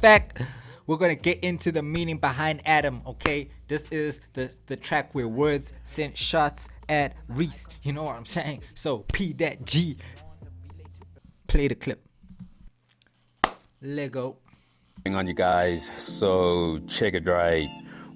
back. We're gonna get into the meaning behind Adam, okay? This is the track where Wordz sent shots at Reese. You know what I'm saying? So pthvtg. Play the clip. Lego. On you guys, so check it right.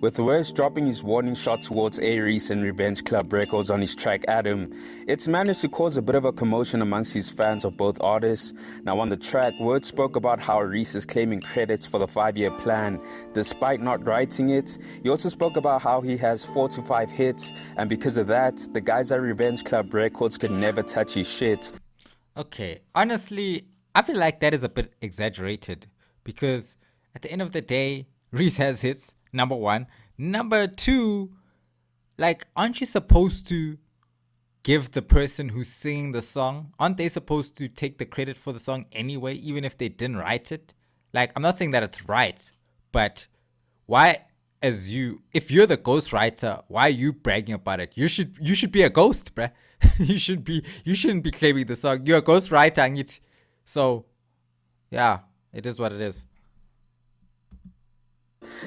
With Wordz dropping his warning shot towards A-REECE'S and Revenge Club Records on his track Adam, it's managed to cause a bit of a commotion amongst his fans of both artists. Now on the track, Wordz spoke about how Reese is claiming credits for the 5-year plan despite not writing it. He also spoke about how he has 4 to 5 hits, and because of that, the guys at Revenge Club Records could never touch his shit. Okay, honestly, I feel like that is a bit exaggerated because at the end of the day, Reese has hits. Number one. Number two, like, aren't you supposed to give the person who's singing the song, aren't they supposed to take the credit for the song anyway, even if they didn't write it? Like, I'm not saying that it's right, but why, if you're the ghostwriter, why are you bragging about it? You should be a ghost, bruh. you shouldn't be claiming the song. You're a ghostwriter, and so yeah, it is what it is.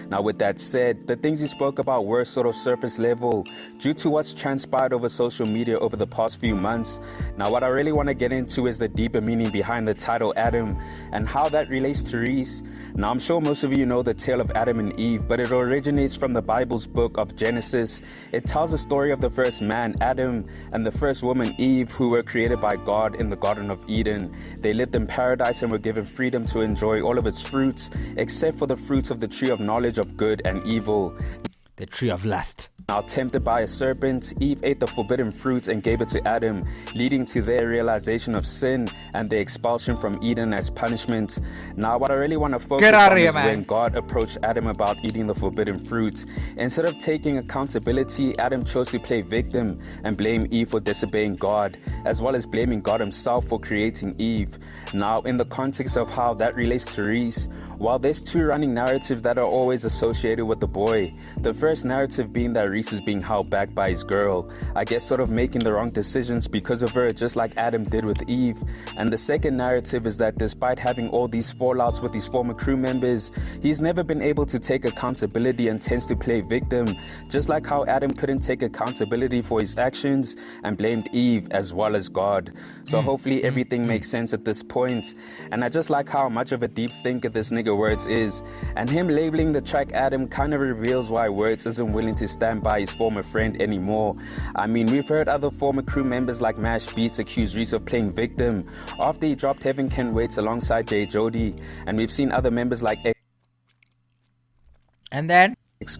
Now with that said, the things he spoke about were sort of surface level due to what's transpired over social media over the past few months. Now what I really want to get into is the deeper meaning behind the title Adam and how that relates to Reese. Now I'm sure most of you know the tale of Adam and Eve, but it originates from the Bible's book of Genesis. It tells the story of the first man, Adam, and the first woman, Eve, who were created by God in the Garden of Eden. They lived in paradise and were given freedom to enjoy all of its fruits, except for the fruits of the tree of knowledge of good and evil. The tree of lust. Now tempted by a serpent, Eve ate the forbidden fruit and gave it to Adam, leading to their realization of sin and their expulsion from Eden as punishment. Now what I really want to focus on is when God approached Adam about eating the forbidden fruit. Instead of taking accountability, Adam chose to play victim and blame Eve for disobeying God, as well as blaming God himself for creating Eve. Now in the context of how that relates to Reese, while there's 2 running narratives that are always associated with the boy, the first narrative being that Reese is being held back by his girl, I guess sort of making the wrong decisions because of her, just like Adam did with Eve. And the second narrative is that despite having all these fallouts with his former crew members, he's never been able to take accountability and tends to play victim, just like how Adam couldn't take accountability for his actions and blamed Eve as well as God. So hopefully everything makes sense at this point. And I just like how much of a deep thinker this nigga Wordz is, and him labeling the track Adam kind of reveals why Wordz isn't willing to stand by his former friend anymore. I mean, we've heard other former crew members like Mashbeatz accuse Reese of playing victim after he dropped Heaven Can Wait alongside J. Jody, and we've seen other members like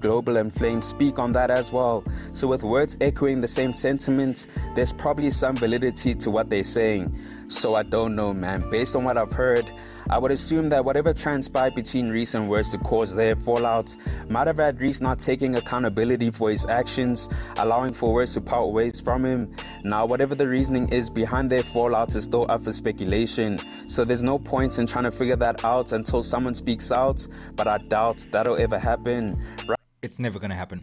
Global and Flame speak on that as well. So with Wordz echoing the same sentiments, there's probably some validity to what they're saying. So I don't know, man. Based on what I've heard, I would assume that whatever transpired between Reese and Wordz to cause their fallout might have had Reese not taking accountability for his actions, allowing for Wordz to part ways from him. Now whatever the reasoning is behind their fallout is still up for speculation, so there's no point in trying to figure that out until someone speaks out, but I doubt that'll ever happen. It's never gonna happen.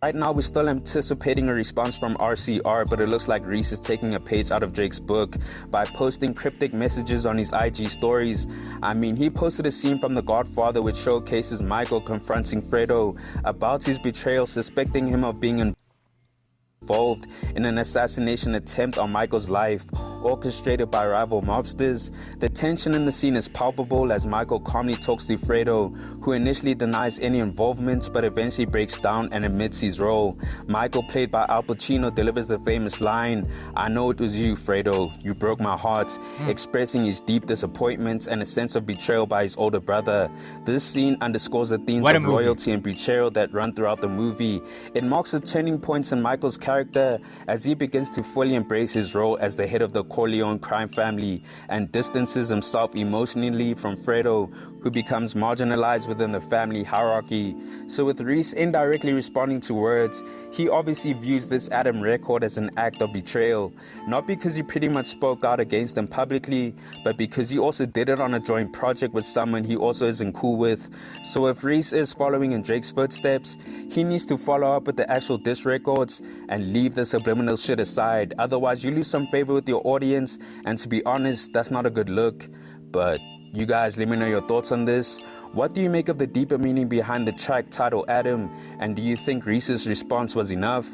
Right now, we're still anticipating a response from RCR, but it looks like Reese is taking a page out of Drake's book by posting cryptic messages on his IG stories. I mean, he posted a scene from The Godfather which showcases Michael confronting Fredo about his betrayal, suspecting him of being involved in an assassination attempt on Michael's life, orchestrated by rival mobsters. The tension in the scene is palpable as Michael calmly talks to Fredo, who initially denies any involvement but eventually breaks down and admits his role. Michael, played by Al Pacino, delivers the famous line, "I know it was you, Fredo, you broke my heart," expressing his deep disappointment and a sense of betrayal by his older brother. This scene underscores the themes of loyalty and betrayal that run throughout the movie. It marks the turning points in Michael's character as he begins to fully embrace his role as the head of the Corleone crime family and distances himself emotionally from Fredo, who becomes marginalized within the family hierarchy. So with Reese indirectly responding to Wordz, he obviously views this Adam record as an act of betrayal, not because he pretty much spoke out against them publicly, but because he also did it on a joint project with someone he also isn't cool with. So if Reese is following in Drake's footsteps, he needs to follow up with the actual diss records and leave the subliminal shit aside. Otherwise you lose some favor with your audience, and to be honest, that's not a good look. But You guys, let me know your thoughts on this. What do you make of the deeper meaning behind the track title Adam? And do you think Reese's response was enough?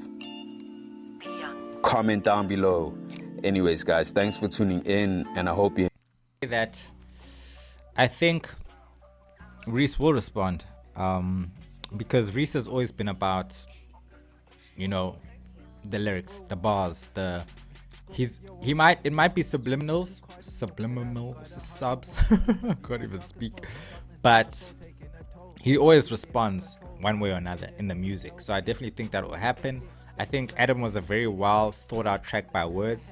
Comment down below. Anyways, guys, thanks for tuning in, and I hope you... That I think Reese will respond, because Reese has always been about, you know, the lyrics, the bars, it might be subliminal subs. I can't even speak, but he always responds one way or another in the music. So I definitely think that will happen. I think Adam was a very well thought out track by Wordz.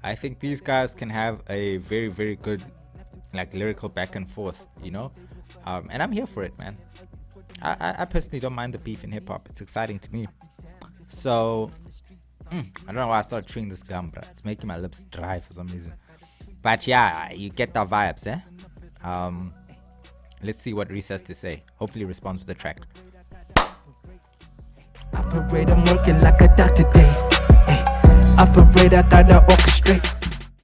I think these guys can have a very, very good like lyrical back and forth, you know, and I'm here for it, man. I personally don't mind the beef in hip hop. It's exciting to me. So I don't know why I started chewing this gum, but it's making my lips dry for some reason. But yeah, you get the vibes, eh? Let's see what Reese has to say. Hopefully responds to the track. Operate, I'm working like a doctor day. Operate, I gotta orchestrate.